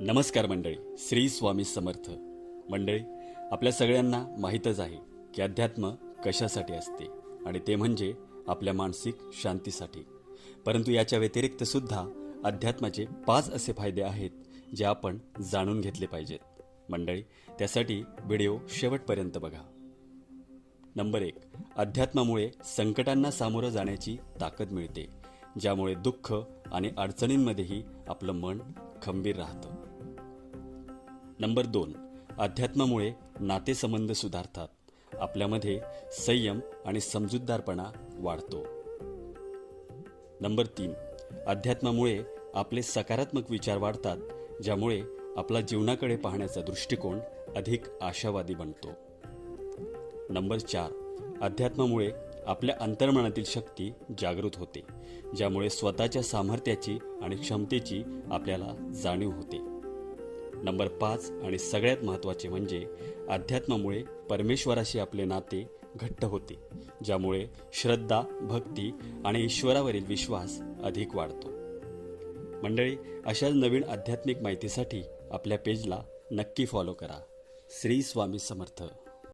नमस्कार मंडळी, श्री स्वामी समर्थ. मंडळी, आपल्या सगळ्यांना माहीतच आहे की अध्यात्म कशासाठी असते, आणि ते म्हणजे आपल्या मानसिक शांतीसाठी. परंतु याच्या व्यतिरिक्त सुद्धा अध्यात्माचे 5 असे फायदे आहेत जे आपण जाणून घेतले पाहिजेत. मंडळी, त्यासाठी व्हिडिओ शेवटपर्यंत बघा. नंबर 1, अध्यात्मामुळे संकटांना सामोरं जाण्याची ताकद मिळते, ज्यामुळे दुःख आणि अडचणींमध्येही आपलं मन खंबीर राहतं. नंबर 2, अध्यात्मामुळे नातेसंबंध सुधारतात. आपल्यामध्ये संयम आणि समजूतदारपणा वाढतो. नंबर 3, अध्यात्मामुळे आपले सकारात्मक विचार वाढतात, ज्यामुळे आपला जीवनाकडे पाहण्याचा दृष्टिकोन अधिक आशावादी बनतो. नंबर 4, अध्यात्मामुळे आपल्या अंतर्मनातील शक्ती जागृत होते, ज्यामुळे स्वतःच्या सामर्थ्याची आणि क्षमतेची आपल्याला जाणीव होते. नंबर 5 आणि सगळ्यात महत्त्वाचे म्हणजे अध्यात्मामुळे परमेश्वराशी आपले नाते घट्ट होते, ज्यामुळे श्रद्धा, भक्ती आणि ईश्वरावरील विश्वास अधिक वाढतो. मंडळी, अशाच नवीन आध्यात्मिक माहितीसाठी आपल्या पेजला नक्की फॉलो करा. श्री स्वामी समर्थ.